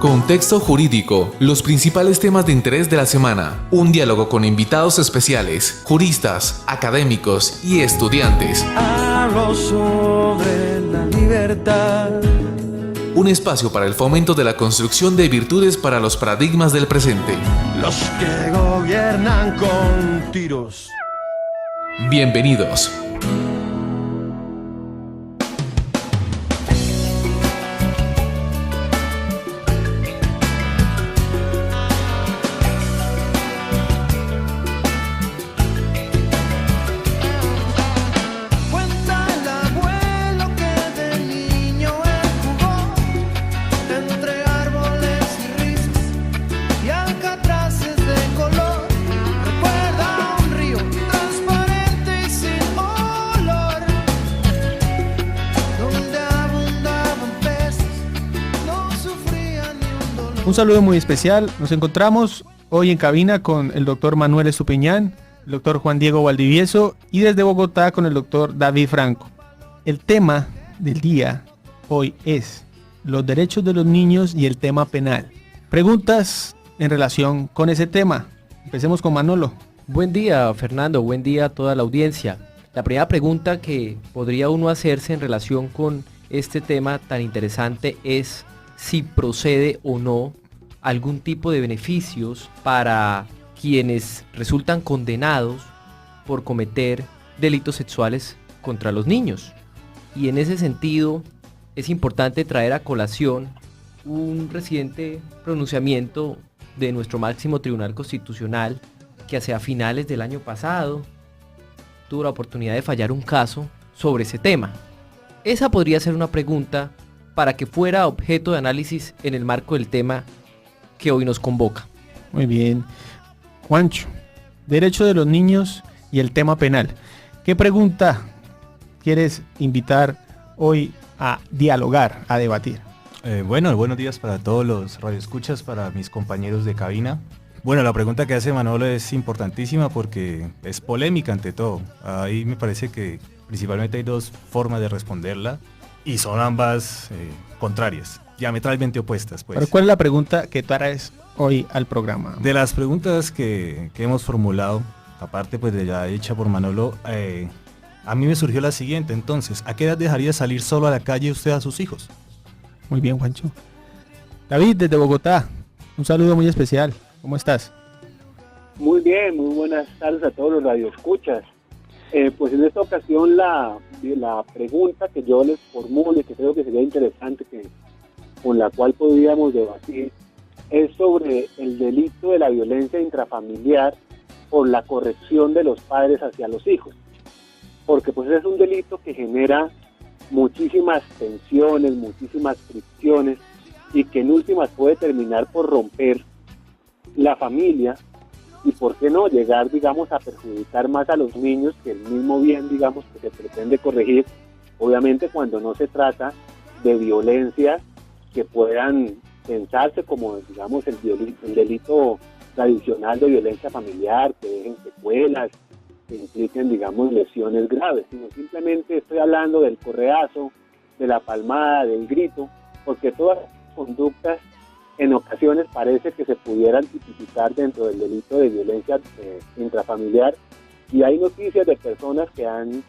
Contexto jurídico, los principales temas de interés de la semana, un diálogo con invitados especiales, juristas, académicos y estudiantes. Hablo sobre la libertad. Un espacio para el fomento de la construcción de virtudes para los paradigmas del presente. Los que gobiernan con tiros. Bienvenidos. Un saludo muy especial. Nos encontramos hoy en cabina con el doctor Manuel Estupiñán, el doctor Juan Diego Valdivieso y desde Bogotá con el doctor David Franco. El tema del día hoy es los derechos de los niños y el tema penal. Preguntas en relación con ese tema. Empecemos con Manolo. Buen día, Fernando. Buen día a toda la audiencia. La primera pregunta que podría uno hacerse en relación con este tema tan interesante es si procede o no algún tipo de beneficios para quienes resultan condenados por cometer delitos sexuales contra los niños. Y en ese sentido es importante traer a colación un reciente pronunciamiento de nuestro máximo Tribunal Constitucional que hacia finales del año pasado tuvo la oportunidad de fallar un caso sobre ese tema. Esa podría ser una pregunta para que fuera objeto de análisis en el marco del tema que hoy nos convoca. Muy bien. Juancho, derecho de los niños y el tema penal. ¿Qué pregunta quieres invitar hoy a dialogar, a debatir? Buenos días para todos los radioescuchas, para mis compañeros de cabina. Bueno, la pregunta que hace Manolo es importantísima porque es polémica ante todo. Ahí me parece que principalmente hay dos formas de responderla y son ambas contrarias, diametralmente opuestas. Pues. ¿Pero cuál es la pregunta que tú harás hoy al programa? De las preguntas que hemos formulado, aparte pues de la hecha por Manolo, a mí me surgió la siguiente. Entonces, ¿a qué edad dejaría salir solo a la calle usted a sus hijos? Muy bien, Juancho. David, desde Bogotá, un saludo muy especial. ¿Cómo estás? Muy bien, muy buenas tardes a todos los radioescuchas. Pues en esta ocasión la pregunta que yo les formulo y que creo que sería interesante con la cual podríamos debatir es sobre el delito de la violencia intrafamiliar por la corrección de los padres hacia los hijos. Porque pues es un delito que genera muchísimas tensiones, muchísimas fricciones y que en últimas puede terminar por romper la familia y por qué no llegar, digamos, a perjudicar más a los niños que el mismo bien, digamos, que se pretende corregir, obviamente cuando no se trata de violencias que puedan pensarse como, digamos, el delito tradicional de violencia familiar, que dejen secuelas, que impliquen, digamos, lesiones graves, sino simplemente estoy hablando del correazo, de la palmada, del grito, porque todas las conductas en ocasiones parece que se pudieran tipificar dentro del delito de violencia intrafamiliar y hay noticias de personas que han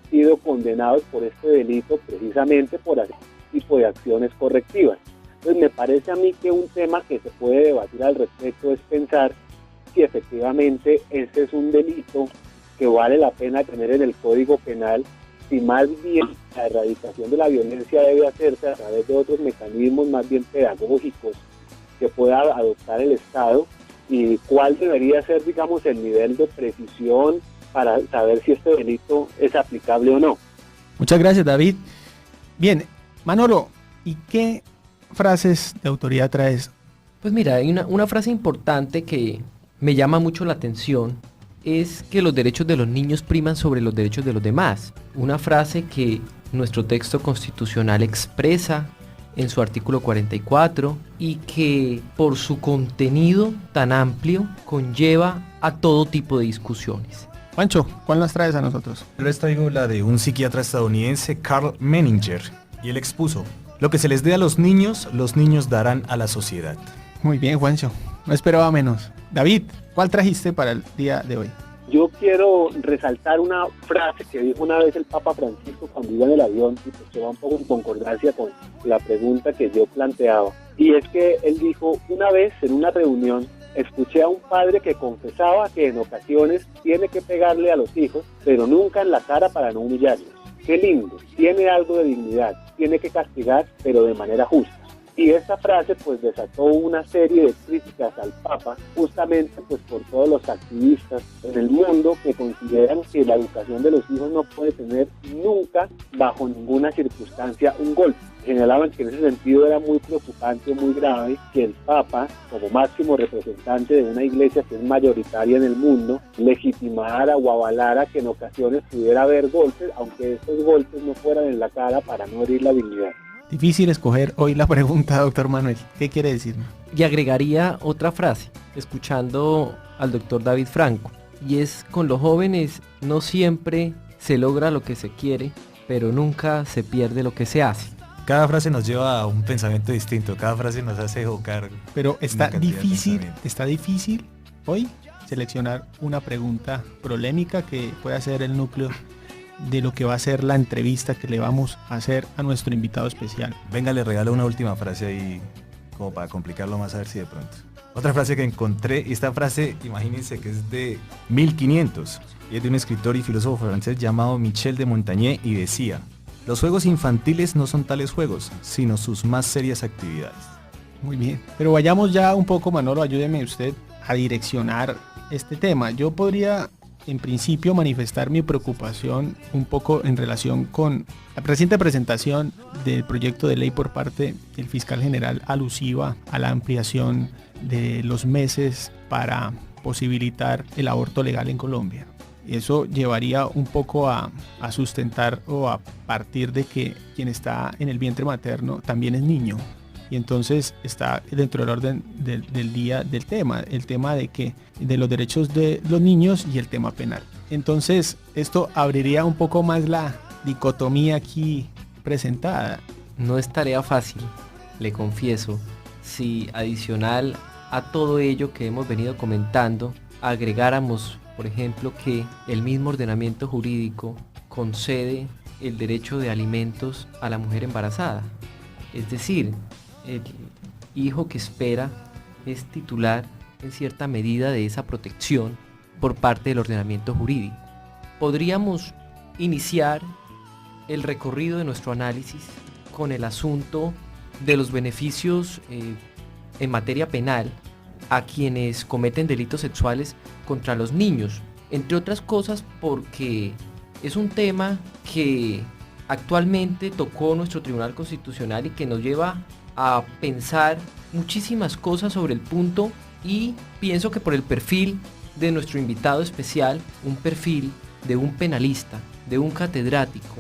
sido condenados por este delito precisamente por este tipo de acciones correctivas. Entonces me parece a mí que un tema que se puede debatir al respecto es pensar si efectivamente este es un delito que vale la pena tener en el Código Penal, si más bien la erradicación de la violencia debe hacerse a través de otros mecanismos más bien pedagógicos que pueda adoptar el Estado y cuál debería ser, digamos, el nivel de precisión para saber si este delito es aplicable o no. Muchas gracias, David. Bien, Manolo, ¿y qué frases de autoridad traes? Pues mira, hay una frase importante que me llama mucho la atención, es que los derechos de los niños priman sobre los derechos de los demás. Una frase que nuestro texto constitucional expresa en su artículo 44 y que por su contenido tan amplio conlleva a todo tipo de discusiones. Pancho, ¿cuál nos traes a nosotros? Yo les traigo la de un psiquiatra estadounidense, Carl Menninger, y él expuso: Lo que se les dé a los niños darán a la sociedad. Muy bien, Juancho. No esperaba menos. David, ¿cuál trajiste para el día de hoy? Yo quiero resaltar una frase que dijo una vez el Papa Francisco cuando iba en el avión, y pues que va un poco en concordancia con la pregunta que yo planteaba. Y es que él dijo, una vez en una reunión, escuché a un padre que confesaba que en ocasiones tiene que pegarle a los hijos, pero nunca en la cara para no humillarlos. Qué lindo, tiene algo de dignidad, tiene que castigar, pero de manera justa. Y esta frase pues desató una serie de críticas al Papa, justamente pues por todos los activistas en el mundo que consideran que la educación de los hijos no puede tener nunca, bajo ninguna circunstancia, un golpe. Señalaban que en ese sentido era muy preocupante, muy grave, que el Papa, como máximo representante de una iglesia que es mayoritaria en el mundo, legitimara o avalara que en ocasiones pudiera haber golpes, aunque estos golpes no fueran en la cara para no herir la dignidad. Difícil escoger hoy la pregunta, doctor Manuel. ¿Qué quiere decirme? Y agregaría otra frase, escuchando al doctor David Franco, y es: con los jóvenes no siempre se logra lo que se quiere, pero nunca se pierde lo que se hace. Cada frase nos lleva a un pensamiento distinto, cada frase nos hace evocar. Pero está una cantidad de difícil pensamiento. hoy seleccionar una pregunta polémica que pueda ser el núcleo de lo que va a ser la entrevista que le vamos a hacer a nuestro invitado especial. Venga, le regalo una última frase ahí, como para complicarlo más, a ver si de pronto. Otra frase que encontré, y esta frase, imagínense que es de 1500, y es de un escritor y filósofo francés llamado Michel de Montaigne, y decía: los juegos infantiles no son tales juegos, sino sus más serias actividades. Muy bien, pero vayamos ya un poco, Manolo, ayúdeme usted a direccionar este tema. Yo podría, en principio, manifestar mi preocupación un poco en relación con la reciente presentación del proyecto de ley por parte del fiscal general alusiva a la ampliación de los meses para posibilitar el aborto legal en Colombia. Eso llevaría un poco a sustentar o a partir de que quien está en el vientre materno también es niño. Y entonces está dentro del orden del día del tema, el tema de los derechos de los niños y el tema penal. Entonces esto abriría un poco más la dicotomía aquí presentada. No es tarea fácil, le confieso, si adicional a todo ello que hemos venido comentando, agregáramos, por ejemplo, que el mismo ordenamiento jurídico concede el derecho de alimentos a la mujer embarazada. Es decir, el hijo que espera es titular en cierta medida de esa protección por parte del ordenamiento jurídico. Podríamos iniciar el recorrido de nuestro análisis con el asunto de los beneficios en materia penal a quienes cometen delitos sexuales contra los niños, entre otras cosas porque es un tema que actualmente tocó nuestro Tribunal Constitucional y que nos lleva a pensar muchísimas cosas sobre el punto, y pienso que por el perfil de nuestro invitado especial, un perfil de un penalista, de un catedrático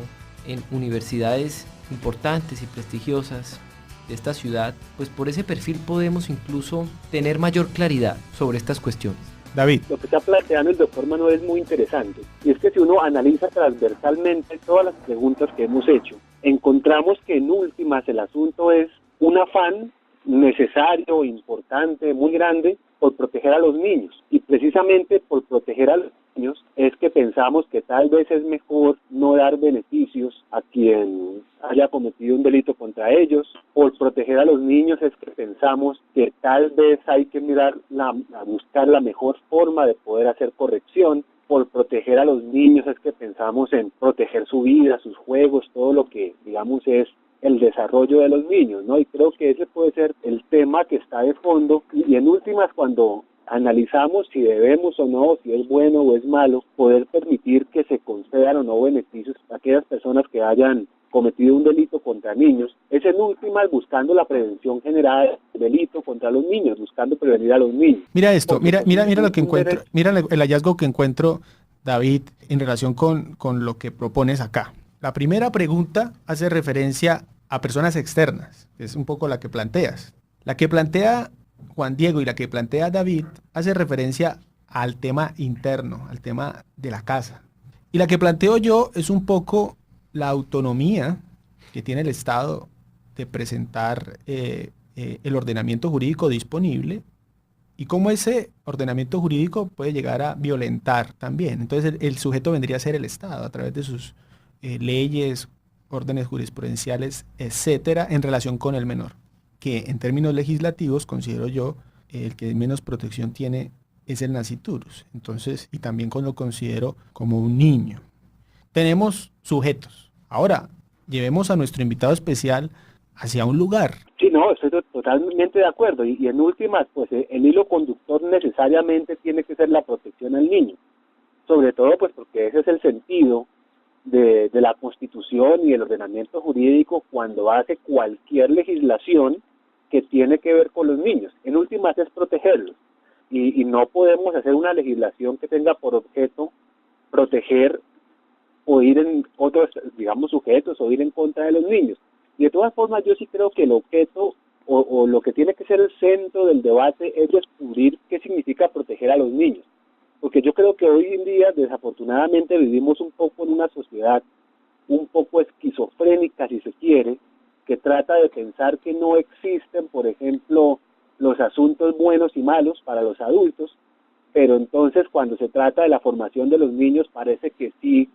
en universidades importantes y prestigiosas de esta ciudad, pues por ese perfil podemos incluso tener mayor claridad sobre estas cuestiones. David. Lo que está planteando el doctor Manuel es muy interesante, y es que si uno analiza transversalmente todas las preguntas que hemos hecho, encontramos que en últimas el asunto es un afán necesario, importante, muy grande por proteger a los niños, y precisamente por proteger a los niños es que pensamos que tal vez es mejor no dar beneficios a quien haya cometido un delito contra ellos. Por proteger a los niños es que pensamos que tal vez hay que a buscar la mejor forma de poder hacer corrección. Por proteger a los niños es que pensamos en proteger su vida, sus juegos, todo lo que digamos es el desarrollo de los niños, ¿no? Y creo que ese puede ser el tema que está de fondo, y en últimas, cuando analizamos si debemos o no, si es bueno o es malo, poder permitir que se concedan o no beneficios a aquellas personas que hayan cometido un delito contra niños, es en últimas buscando la prevención general del delito contra los niños, buscando prevenir a los niños. Mira esto, mira lo que encuentro, mira el hallazgo que encuentro, David, en relación con lo que propones acá. La primera pregunta hace referencia a personas externas, que es un poco la que planteas. La que plantea Juan Diego y la que plantea David hace referencia al tema interno, al tema de la casa. Y la que planteo yo es un poco la autonomía que tiene el Estado de presentar el ordenamiento jurídico disponible y cómo ese ordenamiento jurídico puede llegar a violentar también. Entonces el sujeto vendría a ser el Estado a través de sus leyes, órdenes jurisprudenciales, etcétera, en relación con el menor, que en términos legislativos considero yo el que menos protección tiene es el nasciturus. Entonces, y también lo considero como un niño. Tenemos sujetos. Ahora, llevemos a nuestro invitado especial hacia un lugar. Sí, no, estoy totalmente de acuerdo. Y en últimas, pues el hilo conductor necesariamente tiene que ser la protección al niño. Sobre todo, pues porque ese es el sentido de la Constitución y el ordenamiento jurídico cuando hace cualquier legislación que tiene que ver con los niños. En últimas es protegerlos. Y no podemos hacer una legislación que tenga por objeto proteger o ir en otros, digamos, sujetos o ir en contra de los niños. Y de todas formas yo sí creo que el objeto o lo que tiene que ser el centro del debate es descubrir qué significa proteger a los niños. Porque yo creo que hoy en día desafortunadamente vivimos un poco en una sociedad un poco esquizofrénica, si se quiere, que trata de pensar que no existen, por ejemplo, los asuntos buenos y malos para los adultos, pero entonces cuando se trata de la formación de los niños parece que sí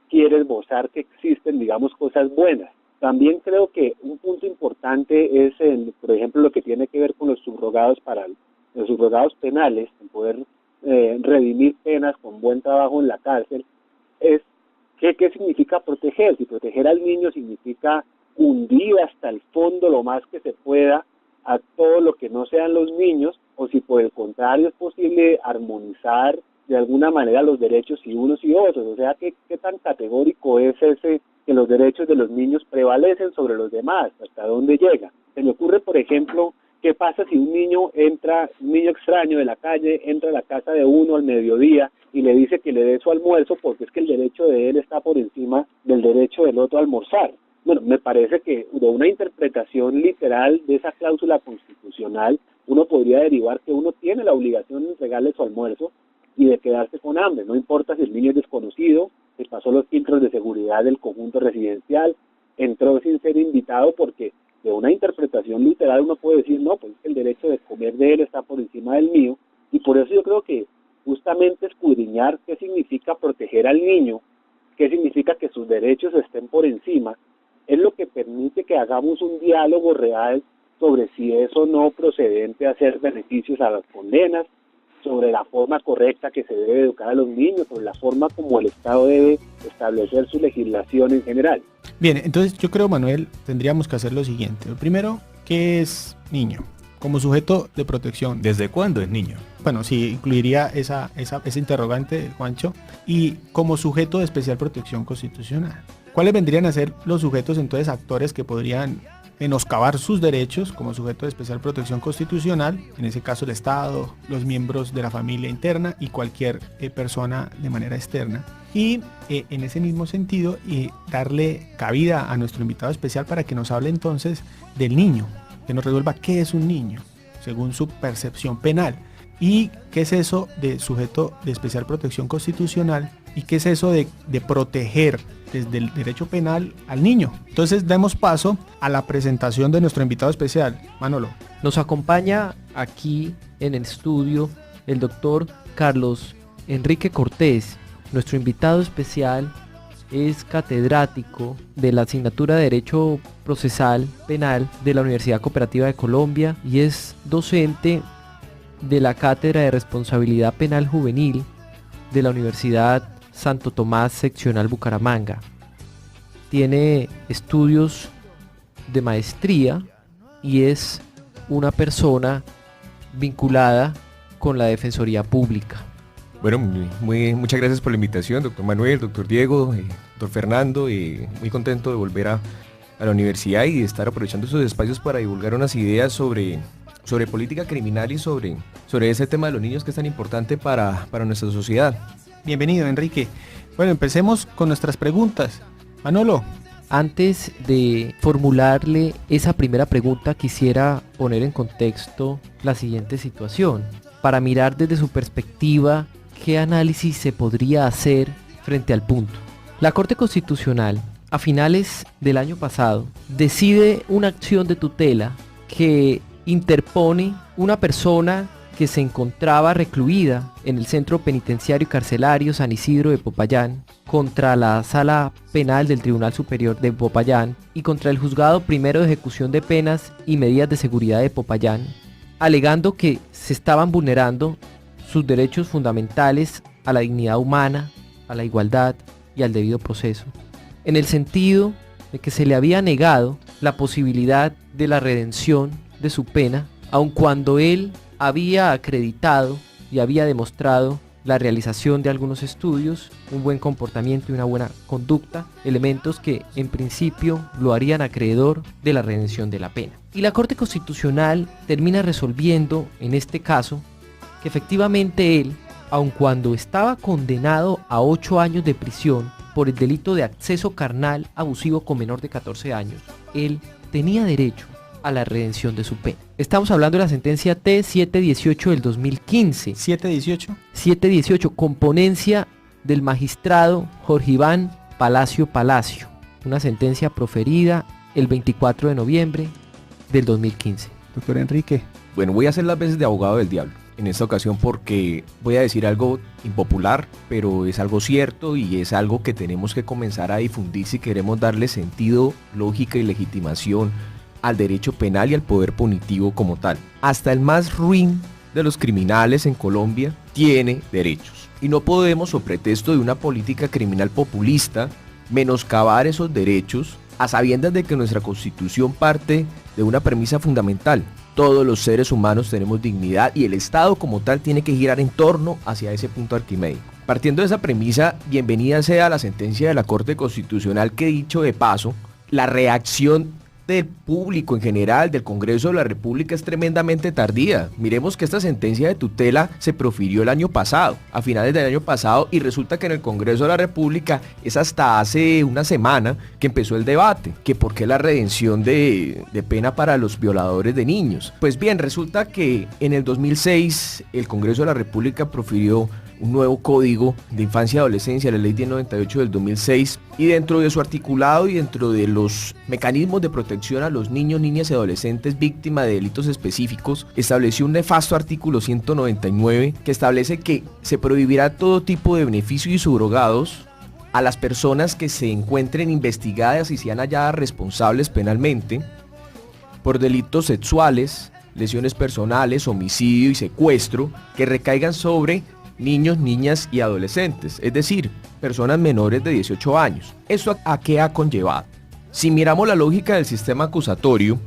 quiere esbozar que existen, digamos, cosas buenas. También creo que un punto importante es, por ejemplo, lo que tiene que ver con los subrogados penales, en poder redimir penas con buen trabajo en la cárcel, es ¿qué significa proteger? Si proteger al niño significa hundir hasta el fondo lo más que se pueda a todo lo que no sean los niños, o si por el contrario es posible armonizar de alguna manera los derechos y unos y otros. O sea, ¿qué tan categórico es ese que los derechos de los niños prevalecen sobre los demás? ¿Hasta dónde llega? Se me ocurre, por ejemplo, ¿qué pasa si un niño extraño de la calle entra a la casa de uno al mediodía y le dice que le dé su almuerzo porque es que el derecho de él está por encima del derecho del otro a almorzar? Bueno, me parece que de una interpretación literal de esa cláusula constitucional, uno podría derivar que uno tiene la obligación de entregarle su almuerzo y de quedarse con hambre, no importa si el niño es desconocido, si pasó los filtros de seguridad del conjunto residencial, entró sin ser invitado, porque de una interpretación literal uno puede decir, no, pues el derecho de comer de él está por encima del mío, y por eso yo creo que justamente escudriñar qué significa proteger al niño, qué significa que sus derechos estén por encima, es lo que permite que hagamos un diálogo real sobre si es o no procedente hacer beneficios a las condenas, sobre la forma correcta que se debe educar a los niños, sobre la forma como el Estado debe establecer su legislación en general. Bien, entonces yo creo, Manuel, tendríamos que hacer lo siguiente. Lo primero, ¿qué es niño? Como sujeto de protección. ¿Desde cuándo es niño? Bueno, sí, incluiría ese interrogante, Juancho. Y como sujeto de especial protección constitucional. ¿Cuáles vendrían a ser los sujetos, entonces, actores que podrían menoscabar sus derechos como sujeto de especial protección constitucional? En ese caso el Estado, los miembros de la familia interna y cualquier persona de manera externa. Y en ese mismo sentido, darle cabida a nuestro invitado especial para que nos hable entonces del niño, que nos resuelva qué es un niño, según su percepción penal. ¿Y qué es eso de sujeto de especial protección constitucional? ¿Y qué es eso de proteger desde el derecho penal al niño? Entonces demos paso a la presentación de nuestro invitado especial. Manolo. Nos acompaña aquí en el estudio el doctor Carlos Enrique Cortés. Nuestro invitado especial es catedrático de la asignatura de Derecho Procesal Penal de la Universidad Cooperativa de Colombia y es docente de la Cátedra de Responsabilidad Penal Juvenil de la Universidad Santo Tomás Seccional Bucaramanga. Tiene estudios de maestría y es una persona vinculada con la Defensoría Pública. Bueno, muchas gracias por la invitación, doctor Manuel, doctor Diego, doctor Fernando, muy contento de volver a la universidad y de estar aprovechando esos espacios para divulgar unas ideas sobre política criminal y sobre ese tema de los niños que es tan importante para nuestra sociedad. Bienvenido, Enrique. Bueno, empecemos con nuestras preguntas. Manolo. Antes de formularle esa primera pregunta, quisiera poner en contexto la siguiente situación, para mirar desde su perspectiva qué análisis se podría hacer frente al punto. La Corte Constitucional a finales del año pasado, decide una acción de tutela que interpone una persona que se encontraba recluida en el Centro Penitenciario y Carcelario San Isidro de Popayán contra la Sala Penal del Tribunal Superior de Popayán y contra el Juzgado Primero de Ejecución de Penas y Medidas de Seguridad de Popayán, alegando que se estaban vulnerando sus derechos fundamentales a la dignidad humana, a la igualdad y al debido proceso, en el sentido de que se le había negado la posibilidad de la redención de su pena, aun cuando él había acreditado y había demostrado la realización de algunos estudios, un buen comportamiento y una buena conducta, elementos que en principio lo harían acreedor de la redención de la pena. Y la Corte Constitucional termina resolviendo en este caso que efectivamente él, aun cuando estaba condenado a 8 años de prisión por el delito de acceso carnal abusivo con menor de 14 años, él tenía derecho a la redención de su pena. Estamos hablando de la sentencia T-718 del 2015. ¿718? 718, con ponencia del magistrado Jorge Iván Palacio Palacio. Una sentencia proferida el 24 de noviembre del 2015. Doctor Enrique. Bueno, voy a hacer las veces de abogado del diablo en esta ocasión porque voy a decir algo impopular, pero es algo cierto y es algo que tenemos que comenzar a difundir si queremos darle sentido, lógica y legitimación al derecho penal y al poder punitivo como tal. Hasta el más ruin de los criminales en Colombia tiene derechos. Y no podemos, sobre pretexto de una política criminal populista, menoscabar esos derechos a sabiendas de que nuestra Constitución parte de una premisa fundamental. Todos los seres humanos tenemos dignidad y el Estado como tal tiene que girar en torno hacia ese punto arquimédico. Partiendo de esa premisa, bienvenida sea la sentencia de la Corte Constitucional que, dicho de paso, la reacción del público en general, del Congreso de la República, es tremendamente tardía. Miremos que esta sentencia de tutela se profirió el año pasado, a finales del año pasado, y resulta que en el Congreso de la República es hasta hace una semana que empezó el debate, que por qué la redención de pena para los violadores de niños. Pues bien, resulta que en el 2006 el Congreso de la República profirió un nuevo código de infancia y adolescencia, la ley 1098 del 2006, y dentro de su articulado y dentro de los mecanismos de protección a los niños, niñas y adolescentes víctimas de delitos específicos, estableció un nefasto artículo 199 que establece que se prohibirá todo tipo de beneficios y subrogados a las personas que se encuentren investigadas y sean halladas responsables penalmente por delitos sexuales, lesiones personales, homicidio y secuestro que recaigan sobre niños, niñas y adolescentes, es decir, personas menores de 18 años. ¿Esto a qué ha conllevado? Si miramos la lógica del sistema acusatorio,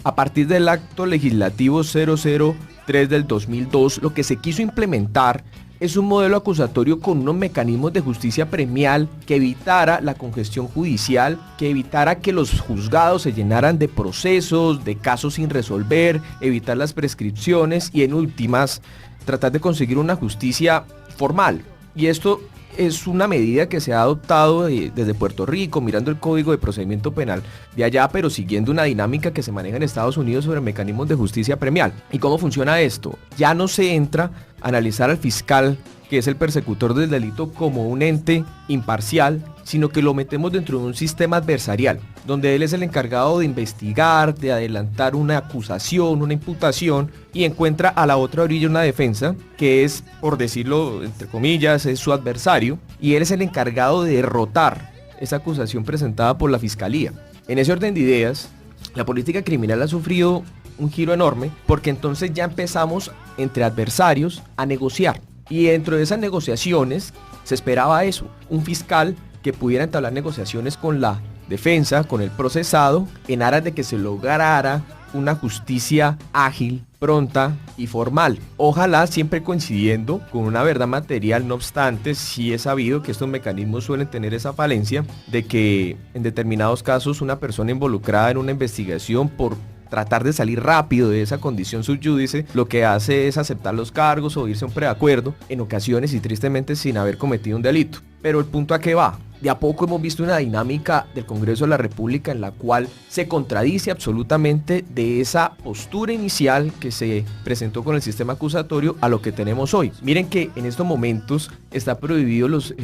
a partir del acto legislativo 003 del 2002, lo que se quiso implementar es un modelo acusatorio con unos mecanismos de justicia premial que evitara la congestión judicial, que evitara que los juzgados se llenaran de procesos, de casos sin resolver, evitar las prescripciones y en últimas tratar de conseguir una justicia formal. Y esto es una medida que se ha adoptado desde Puerto Rico, mirando el Código de Procedimiento Penal de allá, pero siguiendo una dinámica que se maneja en Estados Unidos sobre mecanismos de justicia premial. ¿Y cómo funciona esto? Ya no se entra a analizar al fiscal, que es el persecutor del delito, como un ente imparcial, sino que lo metemos dentro de un sistema adversarial, donde él es el encargado de investigar, de adelantar una acusación, una imputación, y encuentra a la otra orilla una defensa, que es, por decirlo entre comillas, es su adversario, y él es el encargado de derrotar esa acusación presentada por la fiscalía. En ese orden de ideas, la política criminal ha sufrido un giro enorme, porque entonces ya empezamos entre adversarios a negociar, y dentro de esas negociaciones se esperaba eso, un fiscal que pudiera entablar negociaciones con la defensa, con el procesado, en aras de que se lograra una justicia ágil, pronta y formal. Ojalá siempre coincidiendo con una verdad material. No obstante, sí es sabido que estos mecanismos suelen tener esa falencia de que en determinados casos una persona involucrada en una investigación por tratar de salir rápido de esa condición sub judice, lo que hace es aceptar los cargos o irse a un preacuerdo, en ocasiones y tristemente sin haber cometido un delito. Pero el punto a qué va. De a poco hemos visto una dinámica del Congreso de la República en la cual se contradice absolutamente de esa postura inicial que se presentó con el sistema acusatorio a lo que tenemos hoy. Miren que en estos momentos está prohibido los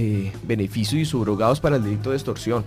beneficios y subrogados para el delito de extorsión,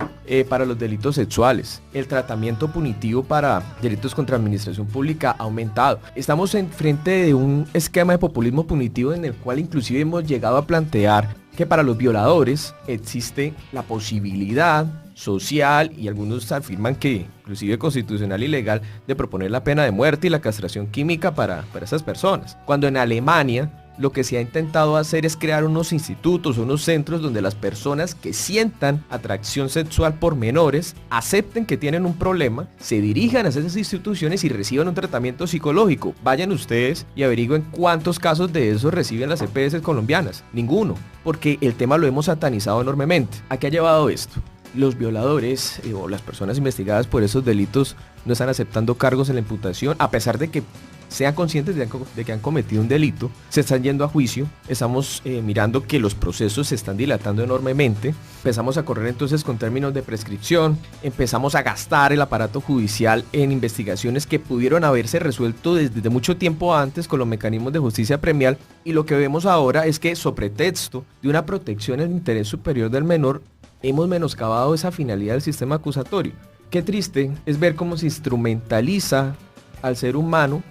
para los delitos sexuales. El tratamiento punitivo para delitos contra administración pública ha aumentado. Estamos en frente de un esquema de populismo punitivo en el cual inclusive hemos llegado a plantear que para los violadores existe la posibilidad social, y algunos afirman que inclusive constitucional y legal, de proponer la pena de muerte y la castración química para esas personas. Cuando en Alemania lo que se ha intentado hacer es crear unos institutos, unos centros donde las personas que sientan atracción sexual por menores, acepten que tienen un problema, se dirijan a esas instituciones y reciban un tratamiento psicológico. Vayan ustedes y averigüen cuántos casos de eso reciben las EPS colombianas. Ninguno, porque el tema lo hemos satanizado enormemente. ¿A qué ha llevado esto? Los violadores o las personas investigadas por esos delitos no están aceptando cargos en la imputación, a pesar de que sean conscientes de que han cometido un delito, se están yendo a juicio, estamos mirando que los procesos se están dilatando enormemente, empezamos a correr entonces con términos de prescripción, empezamos a gastar el aparato judicial en investigaciones que pudieron haberse resuelto desde mucho tiempo antes con los mecanismos de justicia premial, y lo que vemos ahora es que, sobre pretexto de una protección del interés superior del menor, hemos menoscabado esa finalidad del sistema acusatorio. Qué triste es ver cómo se instrumentaliza al ser humano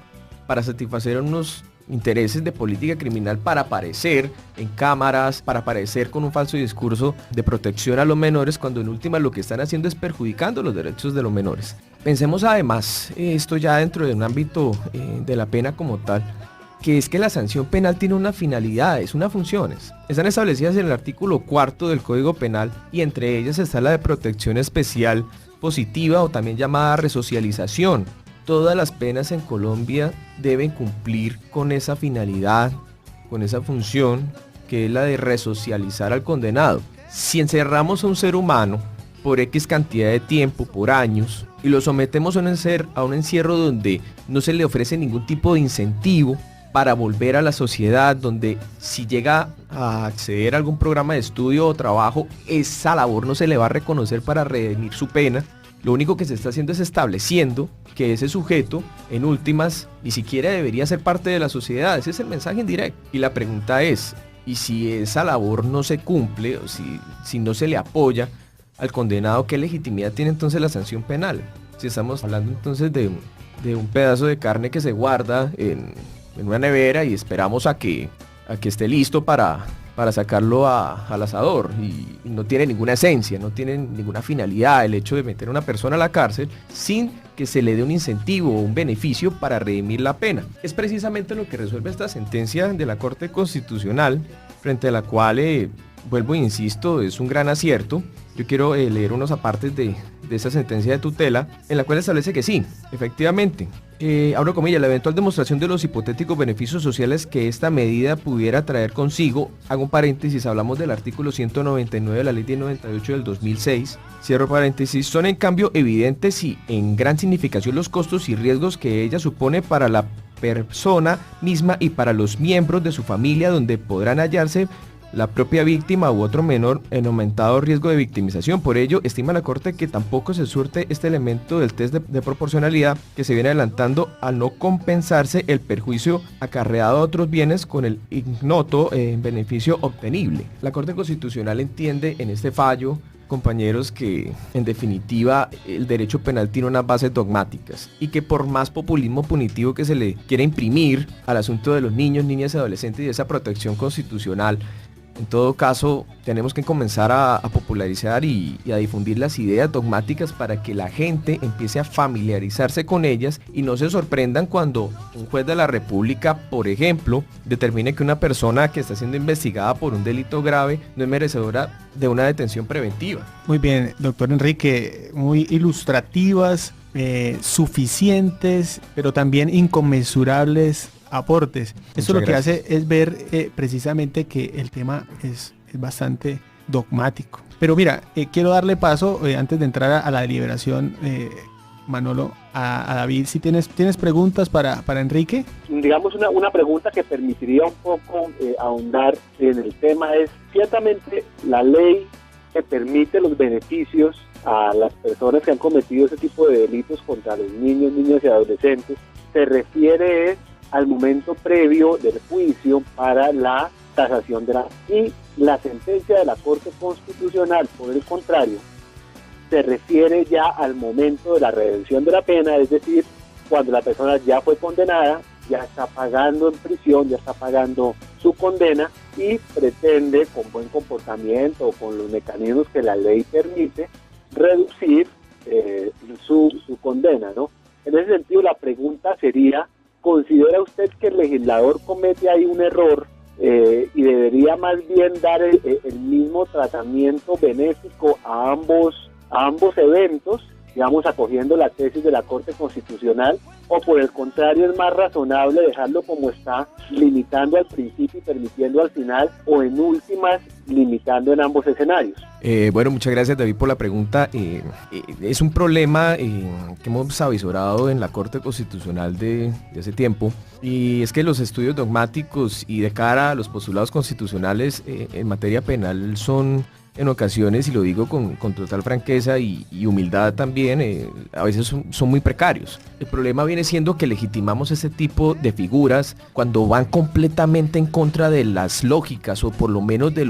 para satisfacer unos intereses de política criminal, para aparecer en cámaras, para aparecer con un falso discurso de protección a los menores, cuando en última lo que están haciendo es perjudicando los derechos de los menores. Pensemos además, esto ya dentro de un ámbito de la pena como tal, que es que la sanción penal tiene unas finalidades, unas funciones. Están establecidas en el artículo 4 del Código Penal, y entre ellas está la de protección especial positiva, o también llamada resocialización. Todas las penas en Colombia deben cumplir con esa finalidad, con esa función, que es la de resocializar al condenado. Si encerramos a un ser humano por X cantidad de tiempo, por años, y lo sometemos a un encierro donde no se le ofrece ningún tipo de incentivo para volver a la sociedad, donde si llega a acceder a algún programa de estudio o trabajo, esa labor no se le va a reconocer para redimir su pena, lo único que se está haciendo es estableciendo que ese sujeto, en últimas, ni siquiera debería ser parte de la sociedad. Ese es el mensaje indirecto. Y la pregunta es, ¿y si esa labor no se cumple, o si no se le apoya al condenado, qué legitimidad tiene entonces la sanción penal? Si estamos hablando entonces de un pedazo de carne que se guarda en una nevera y esperamos a que esté listo para sacarlo al asador, y no tiene ninguna esencia, no tiene ninguna finalidad el hecho de meter a una persona a la cárcel sin que se le dé un incentivo o un beneficio para redimir la pena. Es precisamente lo que resuelve esta sentencia de la Corte Constitucional, frente a la cual, vuelvo e insisto, es un gran acierto. Yo quiero leer unos apartes de esa sentencia de tutela, en la cual establece que sí, efectivamente, abro comillas, la eventual demostración de los hipotéticos beneficios sociales que esta medida pudiera traer consigo, hago un paréntesis, hablamos del artículo 199 de la ley 1098 del 2006, cierro paréntesis, son en cambio evidentes y en gran significación los costos y riesgos que ella supone para la persona misma y para los miembros de su familia, donde podrán hallarse la propia víctima u otro menor en aumentado riesgo de victimización. Por ello, estima la Corte que tampoco se surte este elemento del test de proporcionalidad que se viene adelantando al no compensarse el perjuicio acarreado a otros bienes con el ignoto beneficio obtenible. La Corte Constitucional entiende en este fallo, compañeros, que en definitiva el derecho penal tiene unas bases dogmáticas, y que por más populismo punitivo que se le quiera imprimir al asunto de los niños, niñas y adolescentes y de esa protección constitucional, en todo caso tenemos que comenzar a popularizar y a difundir las ideas dogmáticas para que la gente empiece a familiarizarse con ellas y no se sorprendan cuando un juez de la República, por ejemplo, determine que una persona que está siendo investigada por un delito grave no es merecedora de una detención preventiva. Muy bien, doctor Enrique, muy ilustrativas, suficientes, pero también inconmensurables aportes. Esto lo que hace es ver precisamente que el tema es bastante dogmático. Pero mira, quiero darle paso, antes de entrar a la deliberación Manolo, a David. Si tienes preguntas para Enrique. Digamos, una pregunta que permitiría un poco ahondar en el tema es, ciertamente la ley que permite los beneficios a las personas que han cometido ese tipo de delitos contra los niños, niñas y adolescentes, se refiere al momento previo del juicio para la tasación de la... Y la sentencia de la Corte Constitucional, por el contrario, se refiere ya al momento de la redención de la pena, es decir, cuando la persona ya fue condenada, ya está pagando en prisión, ya está pagando su condena y pretende, con buen comportamiento o con los mecanismos que la ley permite, reducir su condena, ¿no? En ese sentido, la pregunta sería, ¿considera usted que el legislador comete ahí un error y debería más bien dar el mismo tratamiento benéfico a ambos eventos, digamos, acogiendo la tesis de la Corte Constitucional, o por el contrario es más razonable dejarlo como está, limitando al principio y permitiendo al final, o en últimas, limitando en ambos escenarios? Bueno, muchas gracias, David, por la pregunta. Es un problema que hemos avisorado en la Corte Constitucional de hace tiempo, y es que los estudios dogmáticos y de cara a los postulados constitucionales en materia penal son, en ocasiones, y lo digo con total franqueza y humildad también, a veces son muy precarios. El problema viene siendo que legitimamos ese tipo de figuras cuando van completamente en contra de las lógicas, o por lo menos de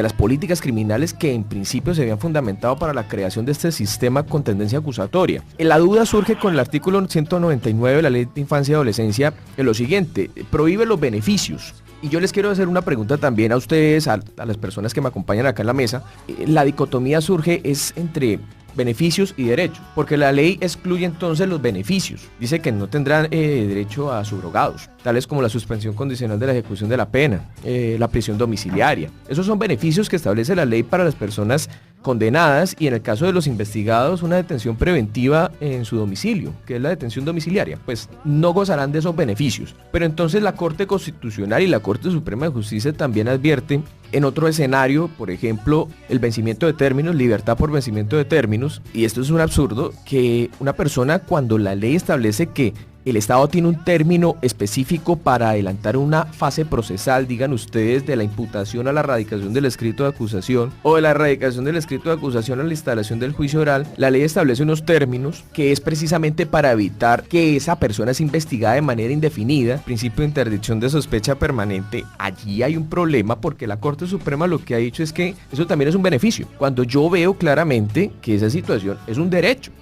las políticas criminales que en principio se habían fundamentado para la creación de este sistema con tendencia acusatoria. La duda surge con el artículo 199 de la Ley de Infancia y Adolescencia, en lo siguiente: prohíbe los beneficios. Y yo les quiero hacer una pregunta también a ustedes, a las personas que me acompañan acá en la mesa. La dicotomía surge es entre beneficios y derechos, porque la ley excluye entonces los beneficios. Dice que no tendrán derecho a subrogados, tales como la suspensión condicional de la ejecución de la pena, la prisión domiciliaria. Esos son beneficios que establece la ley para las personas condenadas, y en el caso de los investigados, una detención preventiva en su domicilio, que es la detención domiciliaria, pues no gozarán de esos beneficios. Pero entonces la Corte Constitucional y la Corte Suprema de Justicia también advierte en otro escenario, por ejemplo, el vencimiento de términos, libertad por vencimiento de términos, y esto es un absurdo, que una persona, cuando la ley establece que el Estado tiene un término específico para adelantar una fase procesal, digan ustedes, de la imputación a la radicación del escrito de acusación, o de la radicación del escrito de acusación a la instalación del juicio oral, la ley establece unos términos que es precisamente para evitar que esa persona sea investigada de manera indefinida, principio de interdicción de sospecha permanente. Allí hay un problema, porque la Corte Suprema lo que ha dicho es que eso también es un beneficio, cuando yo veo claramente que esa situación es un derecho.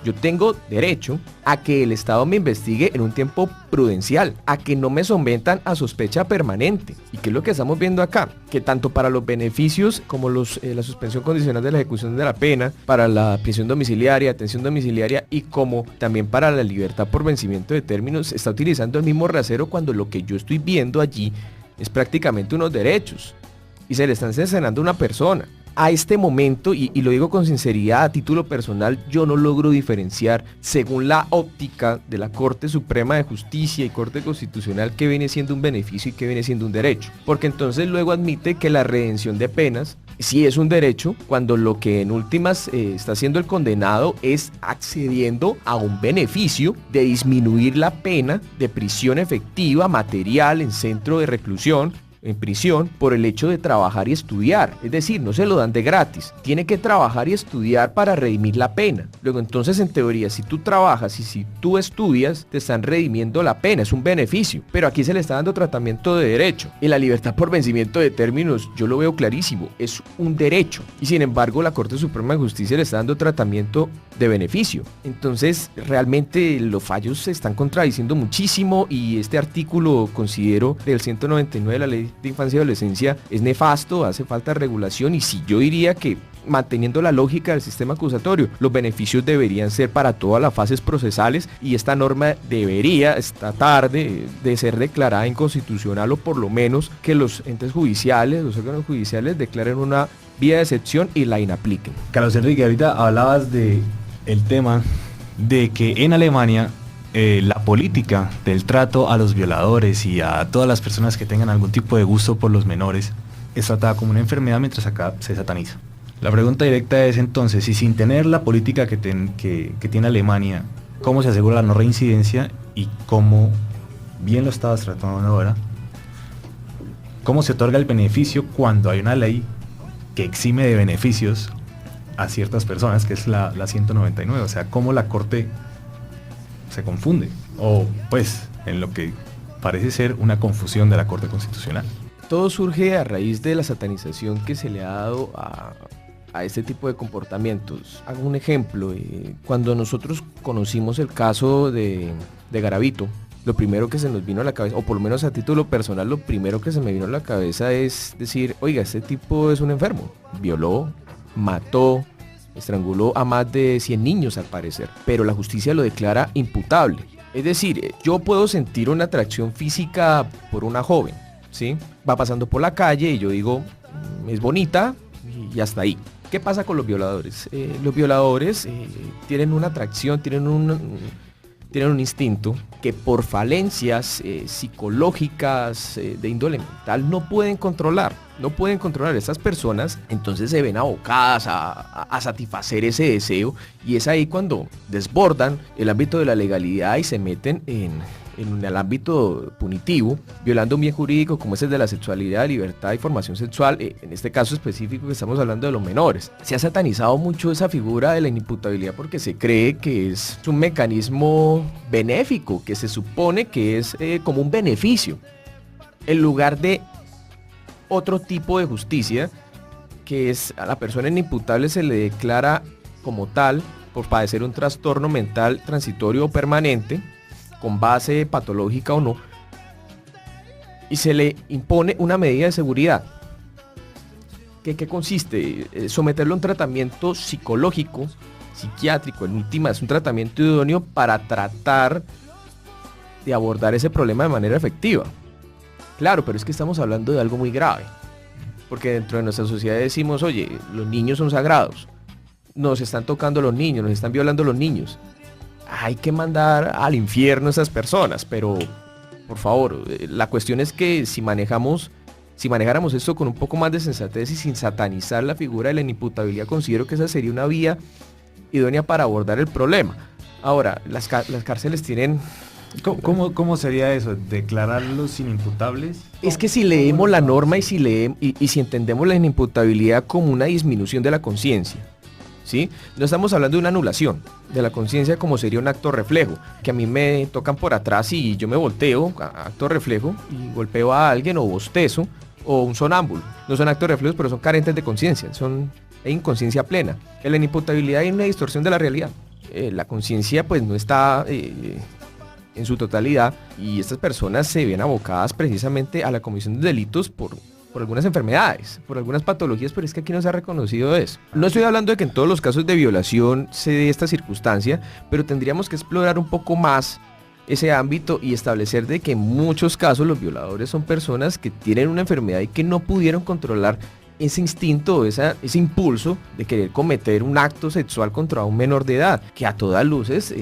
Yo tengo derecho a que el Estado me investigue en un tiempo prudencial, a que no me sometan a sospecha permanente. ¿Y qué es lo que estamos viendo acá? Que tanto para los beneficios como la suspensión condicional de la ejecución de la pena, para la prisión domiciliaria, atención domiciliaria, y como también para la libertad por vencimiento de términos, se está utilizando el mismo rasero, cuando lo que yo estoy viendo allí es prácticamente unos derechos y se le están cercenando a una persona. A este momento, y lo digo con sinceridad, a título personal, yo no logro diferenciar, según la óptica de la Corte Suprema de Justicia y Corte Constitucional, qué viene siendo un beneficio y qué viene siendo un derecho. Porque entonces luego admite que la redención de penas sí es un derecho, cuando lo que en últimas está haciendo el condenado es accediendo a un beneficio de disminuir la pena de prisión efectiva material en centro de reclusión, en prisión, por el hecho de trabajar y estudiar. Es decir, no se lo dan de gratis, tiene que trabajar y estudiar para redimir la pena. Luego entonces, en teoría, si tú trabajas y si tú estudias, te están redimiendo la pena, es un beneficio. Pero aquí se le está dando tratamiento de derecho. Y la libertad por vencimiento de términos, yo lo veo clarísimo, es un derecho. Y sin embargo, la Corte Suprema de Justicia le está dando tratamiento de beneficio. Entonces, realmente los fallos se están contradiciendo muchísimo, y este artículo, considero, del 199 de la Ley de Infancia y Adolescencia es nefasto, hace falta regulación. Y sí, yo diría que, manteniendo la lógica del sistema acusatorio, los beneficios deberían ser para todas las fases procesales, y esta norma debería, esta tarde, de ser declarada inconstitucional, o por lo menos que los entes judiciales, los órganos judiciales, declaren una vía de excepción y la inapliquen. Carlos Enrique, ahorita hablabas de el tema de que en Alemania la política del trato a los violadores y a todas las personas que tengan algún tipo de gusto por los menores es tratada como una enfermedad, mientras acá se sataniza. La pregunta directa es entonces, si sin tener la política que tiene Alemania, ¿cómo se asegura la no reincidencia y cómo, bien lo estabas tratando ahora, cómo se otorga el beneficio cuando hay una ley que exime de beneficios a ciertas personas, que es la 199? O sea, cómo la Corte se confunde, o pues en lo que parece ser una confusión de la Corte Constitucional. Todo surge a raíz de la satanización que se le ha dado a este tipo de comportamientos. Hago un ejemplo, cuando nosotros conocimos el caso de Garavito, lo primero que se nos vino a la cabeza, o por lo menos a título personal, lo primero que se me vino a la cabeza es decir, oiga, este tipo es un enfermo, violó, mató, estranguló a más de 100 niños al parecer, pero la justicia lo declara imputable. Es decir, yo puedo sentir una atracción física por una joven, ¿sí? Va pasando por la calle y yo digo, es bonita y hasta ahí. ¿Qué pasa con los violadores? Los violadores tienen una atracción, tienen un instinto que por falencias psicológicas de índole mental no pueden controlar. Estas personas, entonces se ven abocadas a satisfacer ese deseo, y es ahí cuando desbordan el ámbito de la legalidad y se meten en el ámbito punitivo, violando un bien jurídico como es el de la sexualidad, libertad y formación sexual, en este caso específico que estamos hablando de los menores. Se ha satanizado mucho esa figura de la inimputabilidad porque se cree que es un mecanismo benéfico, que se supone que es como un beneficio, en lugar de otro tipo de justicia, que es a la persona inimputable se le declara como tal por padecer un trastorno mental transitorio o permanente, con base patológica o no, y se le impone una medida de seguridad. ¿Qué consiste? Someterlo a un tratamiento psicológico, psiquiátrico, en última es un tratamiento idóneo para tratar de abordar ese problema de manera efectiva. Claro, pero es que estamos hablando de algo muy grave, porque dentro de nuestra sociedad decimos, oye, los niños son sagrados, nos están tocando los niños, nos están violando los niños, hay que mandar al infierno a esas personas, pero por favor, la cuestión es que si manejáramos esto con un poco más de sensatez y sin satanizar la figura de la inimputabilidad, considero que esa sería una vía idónea para abordar el problema. Ahora, las cárceles tienen... ¿Cómo sería eso? ¿Declararlos inimputables? Es que si leemos la norma y si entendemos la inimputabilidad como una disminución de la conciencia, ¿sí? No estamos hablando de una anulación de la conciencia como sería un acto reflejo, que a mí me tocan por atrás y yo me volteo, acto reflejo, y golpeo a alguien o bostezo, o un sonámbulo. No son actos reflejos, pero son carentes de conciencia, hay inconsciencia plena. En la inimputabilidad hay una distorsión de la realidad. La conciencia pues no está en su totalidad, y estas personas se ven abocadas precisamente a la comisión de delitos por algunas enfermedades, por algunas patologías, pero es que aquí no se ha reconocido eso. No estoy hablando de que en todos los casos de violación se dé esta circunstancia, pero tendríamos que explorar un poco más ese ámbito y establecer de que en muchos casos los violadores son personas que tienen una enfermedad y que no pudieron controlar ese instinto, ese impulso de querer cometer un acto sexual contra un menor de edad, que a todas luces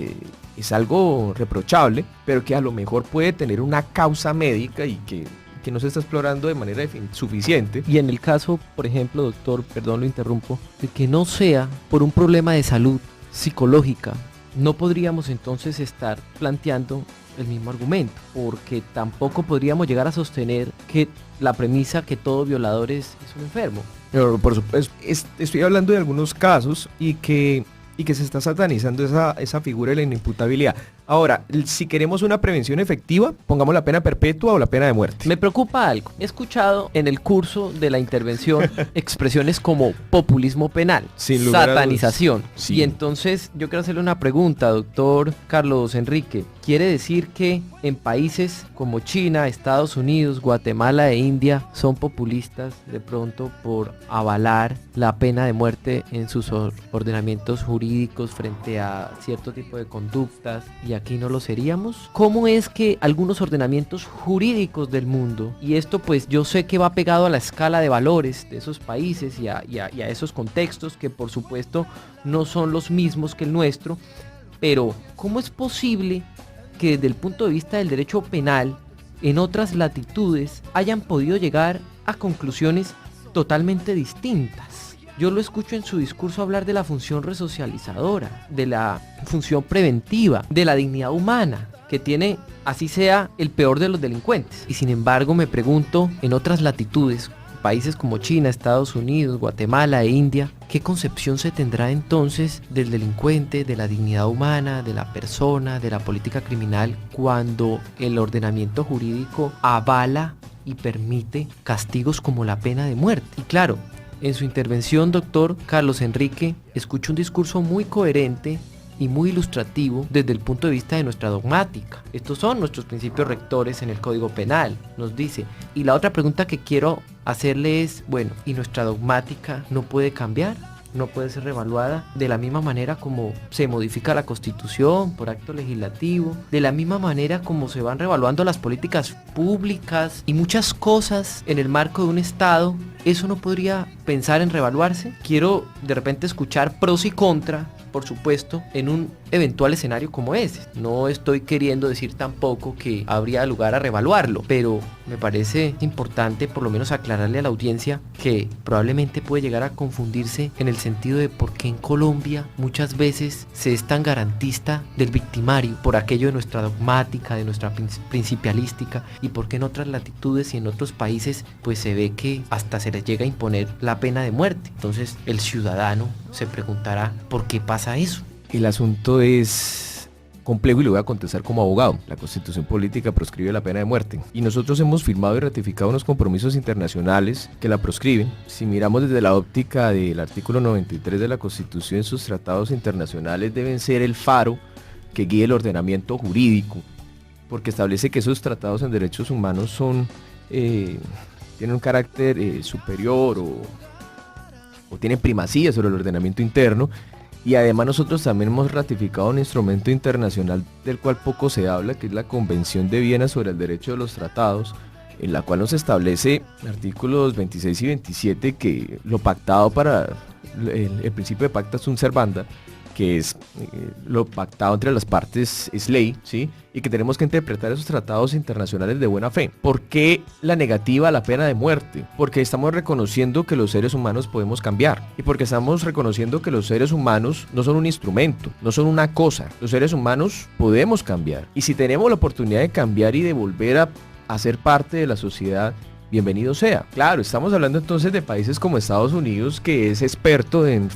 es algo reprochable, pero que a lo mejor puede tener una causa médica y que no se está explorando de manera suficiente. Y en el caso, por ejemplo, doctor, perdón, lo interrumpo, de que no sea por un problema de salud psicológica, no podríamos entonces estar planteando el mismo argumento, porque tampoco podríamos llegar a sostener que la premisa que todo violador es un enfermo. Pero, por supuesto, estoy hablando de algunos casos y que se está satanizando esa figura de la inimputabilidad. Ahora, si queremos una prevención efectiva, pongamos la pena perpetua o la pena de muerte. Me preocupa algo. He escuchado en el curso de la intervención expresiones como populismo penal, satanización. Sí. Y entonces yo quiero hacerle una pregunta, doctor Carlos Enrique. ¿Quiere decir que en países como China, Estados Unidos, Guatemala e India son populistas de pronto por avalar la pena de muerte en sus ordenamientos jurídicos frente a cierto tipo de conductas, y aquí no lo seríamos? ¿Cómo es que algunos ordenamientos jurídicos del mundo, y esto pues yo sé que va pegado a la escala de valores de esos países y a esos contextos que por supuesto no son los mismos que el nuestro, pero ¿cómo es posible que desde el punto de vista del derecho penal en otras latitudes hayan podido llegar a conclusiones totalmente distintas? yo lo escucho en su discurso hablar de la función resocializadora, de la función preventiva, de la dignidad humana que tiene, así sea, el peor de los delincuentes. Y sin embargo me pregunto, en otras latitudes, países como China, Estados Unidos, Guatemala e India, ¿qué concepción se tendrá entonces del delincuente, de la dignidad humana, de la persona, de la política criminal, cuando el ordenamiento jurídico avala y permite castigos como la pena de muerte? Y claro, en su intervención, doctor Carlos Enrique, escucho un discurso muy coherente y muy ilustrativo desde el punto de vista de nuestra dogmática. Estos son nuestros principios rectores en el Código Penal, nos dice. Y la otra pregunta que quiero hacerle es, bueno, ¿y nuestra dogmática no puede cambiar? ¿No puede ser revaluada de la misma manera como se modifica la Constitución por acto legislativo? De la misma manera como se van revaluando las políticas públicas y muchas cosas en el marco de un Estado. ¿Eso no podría pensar en revaluarse? Quiero de repente escuchar pros y contra, por supuesto, en un eventual escenario como ese. No estoy queriendo decir tampoco que habría lugar a revaluarlo, pero me parece importante por lo menos aclararle a la audiencia que probablemente puede llegar a confundirse en el sentido de por qué en Colombia muchas veces se es tan garantista del victimario por aquello de nuestra dogmática, de nuestra principialística, y por qué en otras latitudes y en otros países pues se ve que hasta se les llega a imponer la pena de muerte. Entonces el ciudadano se preguntará ¿por qué pasa eso? El asunto es complejo y lo voy a contestar como abogado. La Constitución Política proscribe la pena de muerte y nosotros hemos firmado y ratificado unos compromisos internacionales que la proscriben. Si miramos desde la óptica del artículo 93 de la Constitución, sus tratados internacionales deben ser el faro que guíe el ordenamiento jurídico, porque establece que esos tratados en derechos humanos son tienen un carácter superior o tienen primacía sobre el ordenamiento interno. Y además nosotros también hemos ratificado un instrumento internacional del cual poco se habla, que es la Convención de Viena sobre el Derecho de los Tratados, en la cual nos establece artículos 26 y 27 que lo pactado para el principio de pacta sunt servanda, que es lo pactado entre las partes es ley, ¿sí? Y que tenemos que interpretar esos tratados internacionales de buena fe. ¿Por qué la negativa a la pena de muerte? Porque estamos reconociendo que los seres humanos podemos cambiar, y porque estamos reconociendo que los seres humanos no son un instrumento, no son una cosa. Los seres humanos podemos cambiar, y si tenemos la oportunidad de cambiar y de volver a ser parte de la sociedad, bienvenido sea. Claro, estamos hablando entonces de países como Estados Unidos, que es experto en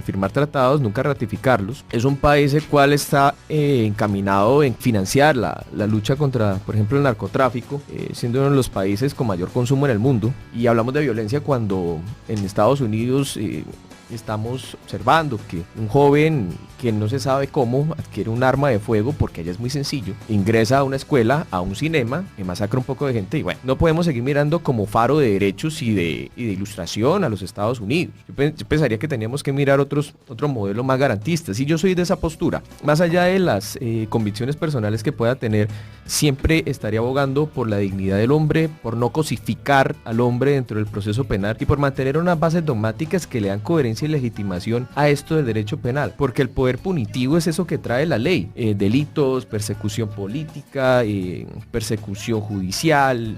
firmar tratados, nunca ratificarlos. Es un país el cual está encaminado en financiar la lucha contra, por ejemplo, el narcotráfico, siendo uno de los países con mayor consumo en el mundo. Y hablamos de violencia cuando en Estados Unidos estamos observando que un joven que no se sabe cómo adquiere un arma de fuego, porque allá es muy sencillo, ingresa a una escuela, a un cinema, y masacra un poco de gente. Y bueno, no podemos seguir mirando como faro de derechos y de ilustración a los Estados Unidos. Yo pensaría que teníamos que mirar otro modelo más garantista. Si yo soy de esa postura, más allá de las convicciones personales que pueda tener, siempre estaría abogando por la dignidad del hombre, por no cosificar al hombre dentro del proceso penal y por mantener unas bases dogmáticas que le dan coherencia y legitimación a esto del derecho penal, porque el poder punitivo es eso que trae la ley, delitos, persecución política, persecución judicial,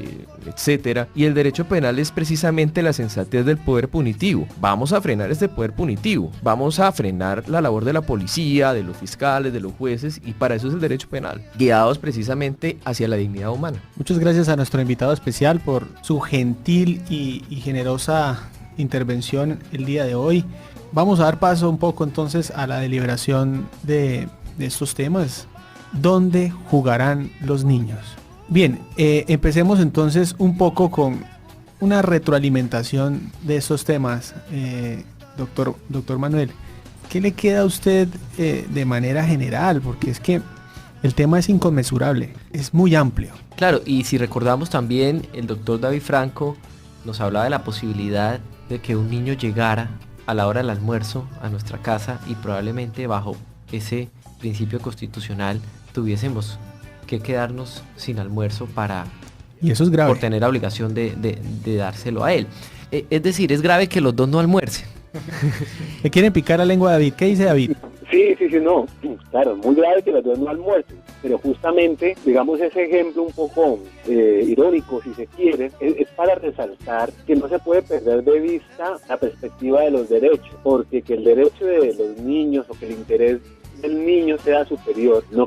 etcétera, y el derecho penal es precisamente la sensatez del poder punitivo. Vamos a frenar este poder punitivo, vamos a frenar la labor de la policía, de los fiscales, de los jueces, y para eso es el derecho penal, guiados precisamente hacia la dignidad humana. Muchas gracias a nuestro invitado especial por su gentil y generosa intervención el día de hoy. Vamos a dar paso un poco entonces a la deliberación de estos temas. ¿Dónde jugarán los niños? Bien, empecemos entonces un poco con una retroalimentación de estos temas. Doctor Manuel, ¿qué le queda a usted de manera general? Porque es que el tema es inconmensurable, es muy amplio. Claro, y si recordamos también, el doctor David Franco nos hablaba de la posibilidad de que un niño llegara a la hora del almuerzo a nuestra casa y probablemente bajo ese principio constitucional tuviésemos que quedarnos sin almuerzo y eso es grave, por tener la obligación de dárselo a él. Es decir, es grave que los dos no almuercen. ¿Le quieren picar la lengua a David? ¿Qué dice David? Sí, no. Claro, es muy grave que los dos no almuercen. pero justamente, digamos, ese ejemplo un poco irónico, si se quiere, es para resaltar que no se puede perder de vista la perspectiva de los derechos, porque que el derecho de los niños o que el interés del niño sea superior no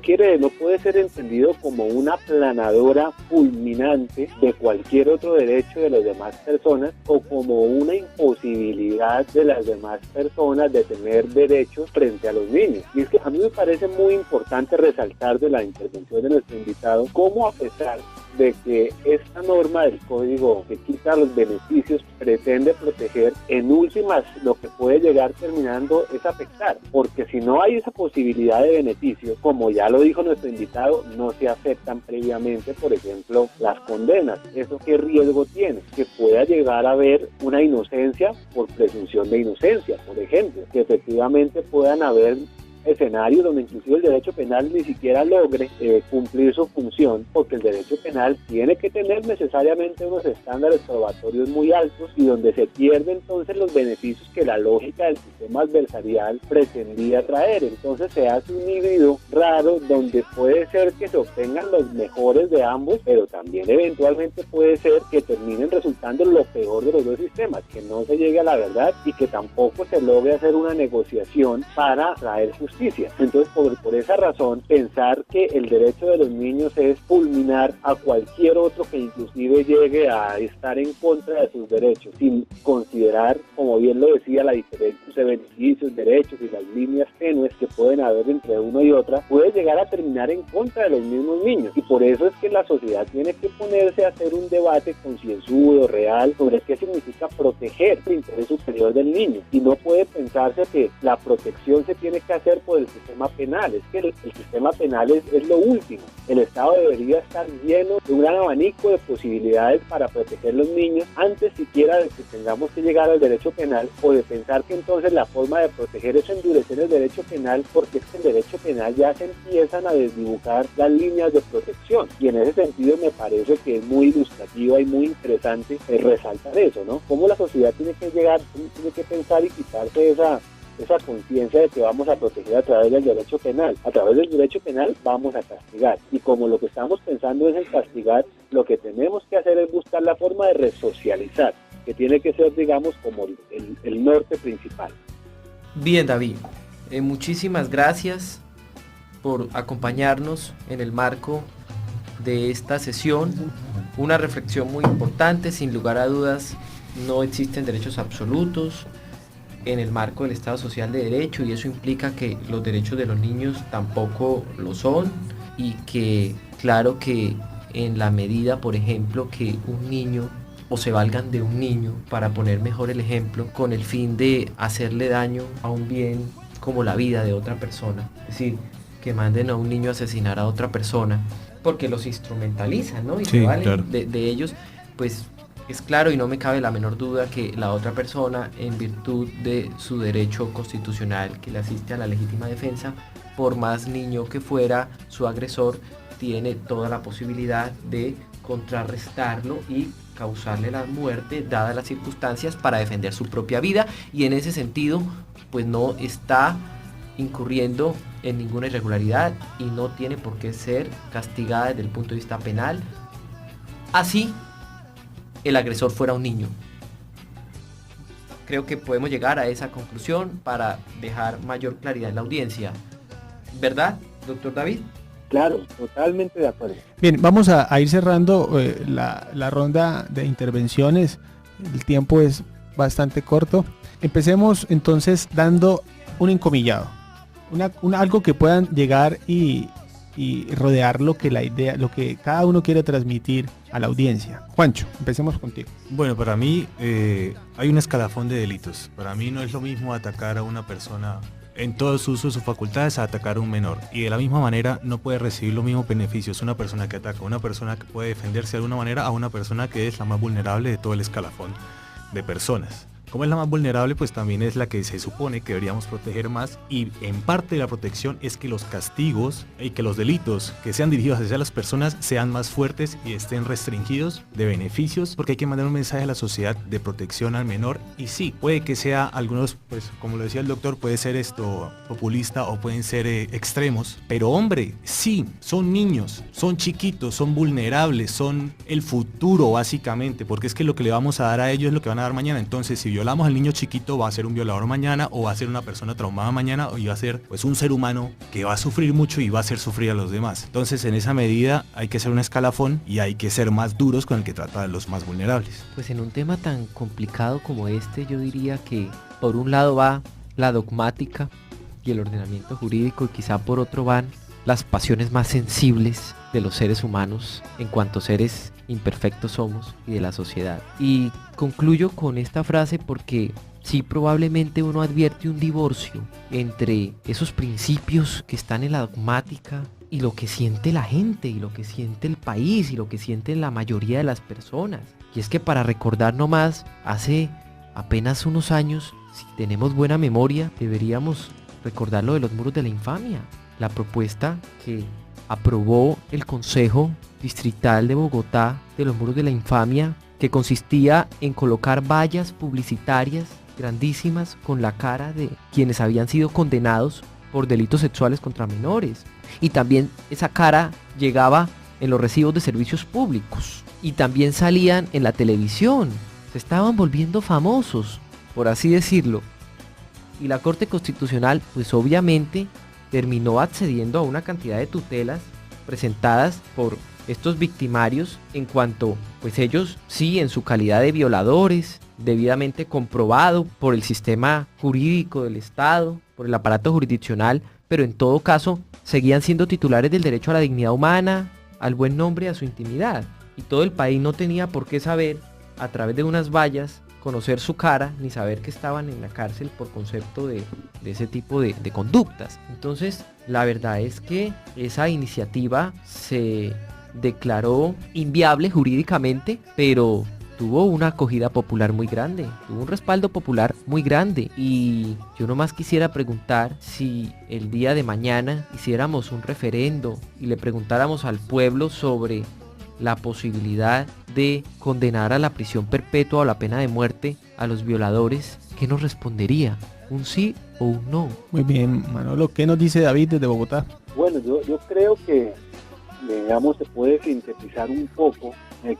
puede ser entendido como una aplanadora fulminante de cualquier otro derecho de las demás personas o como una imposibilidad de las demás personas de tener derechos frente a los niños. Y es que a mí me parece muy importante resaltar de la intervención de nuestro invitado cómo, a pesar de que esta norma del código que quita los beneficios pretende proteger, en últimas lo que puede llegar terminando es afectar, porque si no hay esa posibilidad de beneficio, como ya lo dijo nuestro invitado, no se aceptan previamente, por ejemplo, las condenas. ¿Eso qué riesgo tiene? Que pueda llegar a haber una inocencia por presunción de inocencia, por ejemplo, que efectivamente puedan haber escenarios donde inclusive el derecho penal ni siquiera logre cumplir su función, porque el derecho penal tiene que tener necesariamente unos estándares probatorios muy altos y donde se pierden entonces los beneficios que la lógica del sistema adversarial pretendía traer. Entonces se hace un híbrido raro donde puede ser que se obtengan los mejores de ambos, pero también eventualmente puede ser que terminen resultando lo peor de los dos sistemas, que no se llegue a la verdad y que tampoco se logre hacer una negociación para traer justicia. Entonces, por esa razón, pensar que el derecho de los niños es fulminar a cualquier otro que inclusive llegue a estar en contra de sus derechos, sin considerar, como bien lo decía, la diferencia de beneficios, derechos y las líneas tenues que pueden haber entre uno y otra, puede llegar a terminar en contra de los mismos niños. Y por eso es que la sociedad tiene que ponerse a hacer un debate concienzudo, real, sobre qué significa proteger el interés superior del niño. Y no puede pensarse que la protección se tiene que hacer por el sistema penal. Es que el sistema penal es lo último. El Estado debería estar lleno de un gran abanico de posibilidades para proteger a los niños antes siquiera de que tengamos que llegar al derecho penal, o de pensar que entonces la forma de proteger es endurecer el derecho penal, porque es que el derecho penal ya se empiezan a desdibujar las líneas de protección. Y en ese sentido me parece que es muy ilustrativa y muy interesante resaltar eso, ¿no? Cómo la sociedad tiene que pensar y quitarse esa conciencia de que vamos a proteger a través del derecho penal. A través del derecho penal vamos a castigar. Y como lo que estamos pensando es en castigar, lo que tenemos que hacer es buscar la forma de resocializar, que tiene que ser, digamos, como el norte principal. Bien, David, muchísimas gracias por acompañarnos en el marco de esta sesión. Una reflexión muy importante, sin lugar a dudas, no existen derechos absolutos en el marco del Estado Social de Derecho, y eso implica que los derechos de los niños tampoco lo son, y que claro que en la medida, por ejemplo, que un niño o se valgan de un niño para poner mejor el ejemplo con el fin de hacerle daño a un bien como la vida de otra persona, es decir, que manden a un niño a asesinar a otra persona porque los instrumentalizan, ¿no? Y sí, se valen claro. de ellos, pues es claro y no me cabe la menor duda que la otra persona, en virtud de su derecho constitucional que le asiste a la legítima defensa, por más niño que fuera su agresor, tiene toda la posibilidad de contrarrestarlo y causarle la muerte dadas las circunstancias para defender su propia vida, y en ese sentido pues no está incurriendo en ninguna irregularidad y no tiene por qué ser castigada desde el punto de vista penal, así el agresor fuera un niño. Creo que podemos llegar a esa conclusión para dejar mayor claridad en la audiencia. ¿Verdad, doctor David? Claro, totalmente de acuerdo. Bien, vamos a ir cerrando la ronda de intervenciones. El tiempo es bastante corto. Empecemos entonces dando un encomillado. Algo que puedan llegar y rodear lo que cada uno quiere transmitir a la audiencia. Juancho, empecemos contigo. Bueno, para mí hay un escalafón de delitos. Para mí no es lo mismo atacar a una persona en todo su uso de sus facultades a atacar a un menor. Y de la misma manera no puede recibir los mismos beneficios una persona que ataca, una persona que puede defenderse de alguna manera, a una persona que es la más vulnerable de todo el escalafón de personas. como es la más vulnerable, pues también es la que se supone que deberíamos proteger más, y en parte de la protección es que los castigos y que los delitos que sean dirigidos hacia las personas sean más fuertes y estén restringidos de beneficios, porque hay que mandar un mensaje a la sociedad de protección al menor. Y sí, puede que sea algunos, pues como lo decía el doctor, puede ser esto populista o pueden ser extremos, pero hombre, sí, son niños, son chiquitos, son vulnerables, son el futuro básicamente, porque es que lo que le vamos a dar a ellos es lo que van a dar mañana. Entonces, si violamos al niño chiquito, va a ser un violador mañana, o va a ser una persona traumada mañana, o va a ser pues un ser humano que va a sufrir mucho y va a hacer sufrir a los demás. Entonces, en esa medida hay que ser un escalafón y hay que ser más duros con el que trata a los más vulnerables. Pues en un tema tan complicado como este, yo diría que por un lado va la dogmática y el ordenamiento jurídico, y quizá por otro van las pasiones más sensibles de los seres humanos en cuanto seres imperfectos somos y de la sociedad. Y concluyo con esta frase porque sí, probablemente uno advierte un divorcio entre esos principios que están en la dogmática y lo que siente la gente, y lo que siente el país, y lo que siente la mayoría de las personas. Y es que, para recordar nomás, hace apenas unos años, si tenemos buena memoria, deberíamos recordar lo de los muros de la infamia, la propuesta que aprobó el Consejo Distrital de Bogotá de los muros de la infamia, que consistía en colocar vallas publicitarias grandísimas con la cara de quienes habían sido condenados por delitos sexuales contra menores. Y también esa cara llegaba en los recibos de servicios públicos, y también salían en la televisión, se estaban volviendo famosos, por así decirlo. Y la Corte Constitucional, pues obviamente, terminó accediendo a una cantidad de tutelas presentadas por estos victimarios, en cuanto pues ellos sí, en su calidad de violadores, debidamente comprobado por el sistema jurídico del Estado, por el aparato jurisdiccional, pero en todo caso seguían siendo titulares del derecho a la dignidad humana, al buen nombre y a su intimidad. Y todo el país no tenía por qué saber, a través de unas vallas, conocer su cara, ni saber que estaban en la cárcel por concepto de ese tipo de conductas. Entonces, la verdad es que esa iniciativa se declaró inviable jurídicamente, pero tuvo una acogida popular muy grande, tuvo un respaldo popular muy grande. Y yo nomás quisiera preguntar si el día de mañana hiciéramos un referendo y le preguntáramos al pueblo sobre la posibilidad de condenar a la prisión perpetua o la pena de muerte a los violadores, ¿qué nos respondería? ¿Un sí o un no? Muy bien, Manolo, ¿qué nos dice David desde Bogotá? Bueno, yo creo que, digamos, se puede sintetizar un poco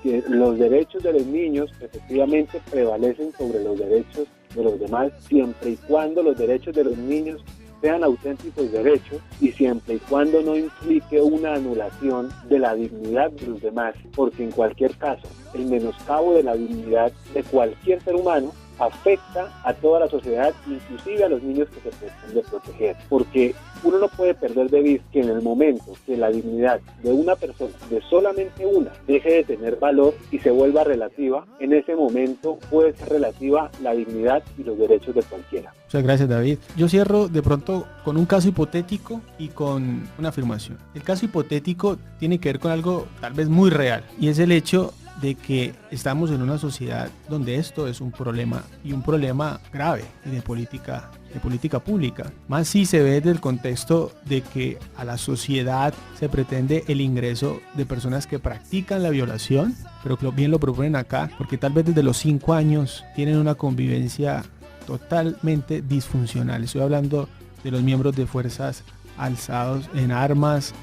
que los derechos de los niños efectivamente prevalecen sobre los derechos de los demás, siempre y cuando los derechos de los niños sean auténticos derechos y siempre y cuando no implique una anulación de la dignidad de los demás, porque en cualquier caso el menoscabo de la dignidad de cualquier ser humano afecta a toda la sociedad, inclusive a los niños que se pretende proteger, porque uno no puede perder de vista que en el momento que la dignidad de una persona, de solamente una, deje de tener valor y se vuelva relativa, en ese momento puede ser relativa la dignidad y los derechos de cualquiera. Muchas gracias, David. Yo cierro de pronto con un caso hipotético y con una afirmación. El caso hipotético tiene que ver con algo tal vez muy real, y es el hecho de que estamos en una sociedad donde esto es un problema, y un problema grave, y de política pública. Más si se ve desde el contexto de que a la sociedad se pretende el ingreso de personas que practican la violación, pero que bien lo proponen acá, porque tal vez desde los 5 años tienen una convivencia totalmente disfuncional. Estoy hablando de los miembros de fuerzas alzados en armas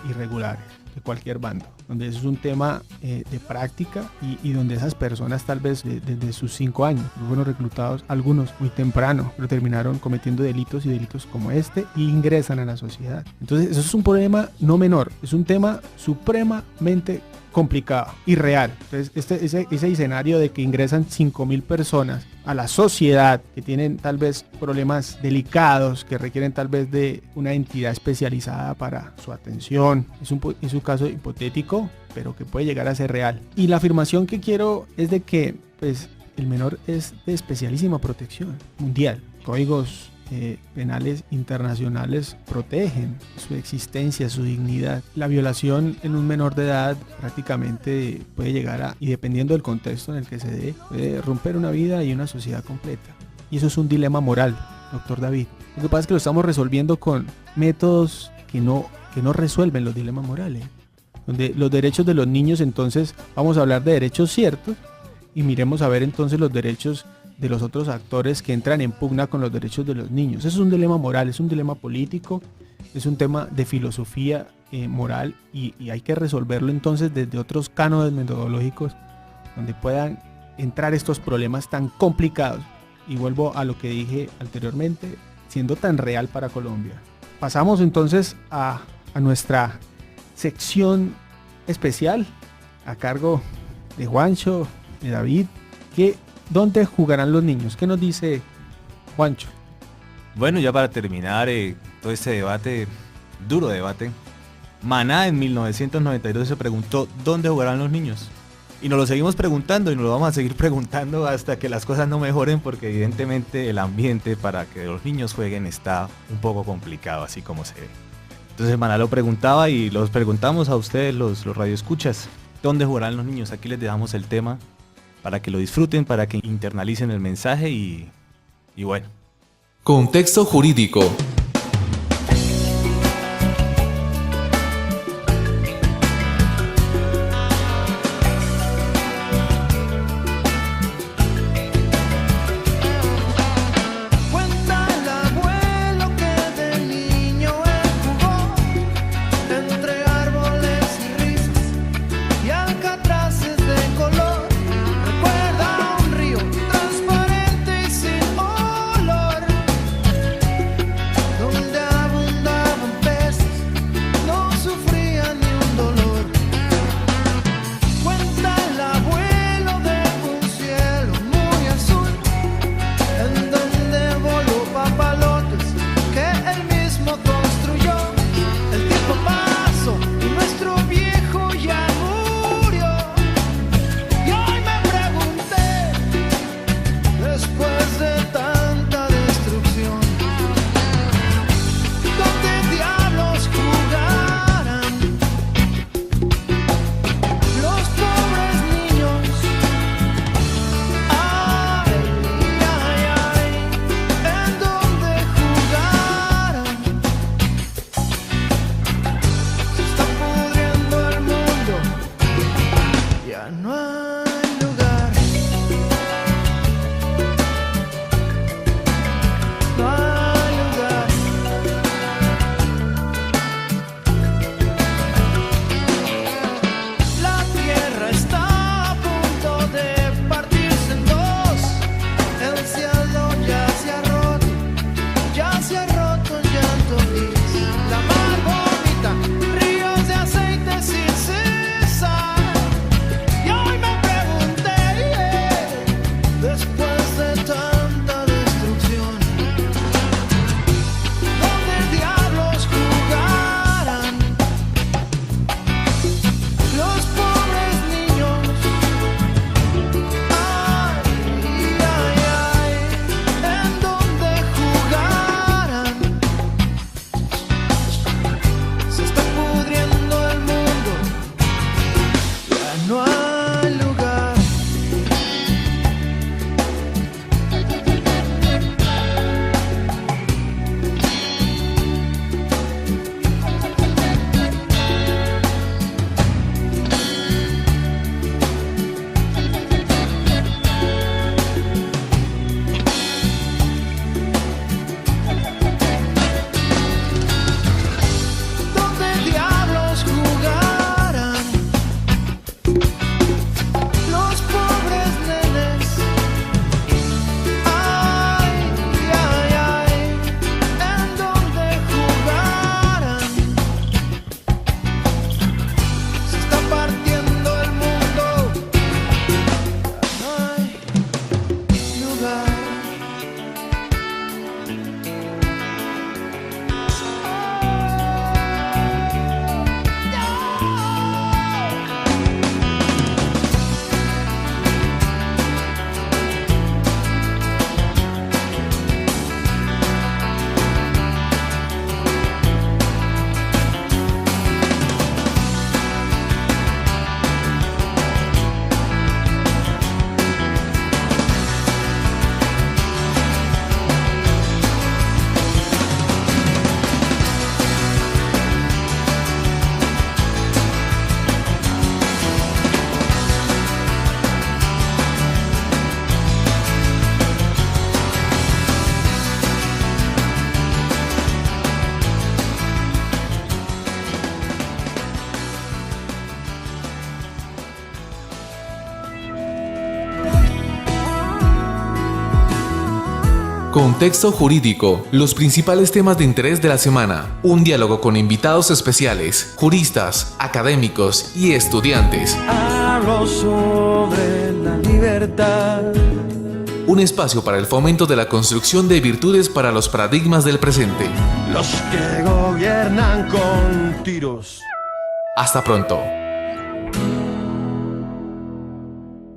irregulares de cualquier bando, donde eso es un tema de práctica, y donde esas personas tal vez desde sus 5 años fueron reclutados, algunos muy temprano, pero terminaron cometiendo delitos como este, y ingresan a la sociedad. Entonces eso es un problema no menor, es un tema supremamente complicado y real. Entonces ese escenario de que ingresan 5.000 personas a la sociedad que tienen tal vez problemas delicados, que requieren tal vez de una entidad especializada para su atención, es un caso hipotético, pero que puede llegar a ser real. Y la afirmación que quiero es de que pues el menor es de especialísima protección mundial, códigos penales internacionales protegen su existencia, su dignidad. La violación en un menor de edad prácticamente puede llegar a, y dependiendo del contexto en el que se dé, puede romper una vida y una sociedad completa. Y eso es un dilema moral, doctor David. Lo que pasa es que lo estamos resolviendo con métodos que no resuelven los dilemas morales. Donde los derechos de los niños, entonces vamos a hablar de derechos ciertos y miremos a ver entonces los derechos de los otros actores que entran en pugna con los derechos de los niños. Eso es un dilema moral, es un dilema político, es un tema de filosofía moral y hay que resolverlo entonces desde otros cánones metodológicos donde puedan entrar estos problemas tan complicados. Y vuelvo a lo que dije anteriormente, siendo tan real para Colombia. Pasamos entonces a nuestra sección especial a cargo de Juancho, de David, ¿dónde jugarán los niños? ¿Qué nos dice Juancho? Bueno, ya para terminar todo este debate, duro debate, Maná en 1992 se preguntó ¿dónde jugarán los niños? Y nos lo seguimos preguntando y nos lo vamos a seguir preguntando hasta que las cosas no mejoren, porque evidentemente el ambiente para que los niños jueguen está un poco complicado, así como se ve. Entonces Maná lo preguntaba y los preguntamos a ustedes, los radioescuchas, ¿dónde jugarán los niños? Aquí les dejamos el tema para que lo disfruten, para que internalicen el mensaje y bueno. Contexto jurídico. Contexto jurídico, los principales temas de interés de la semana, un diálogo con invitados especiales, juristas, académicos y estudiantes. Hablo sobre la libertad. Un espacio para el fomento de la construcción de virtudes para los paradigmas del presente. Los que gobiernan con tiros. Hasta pronto.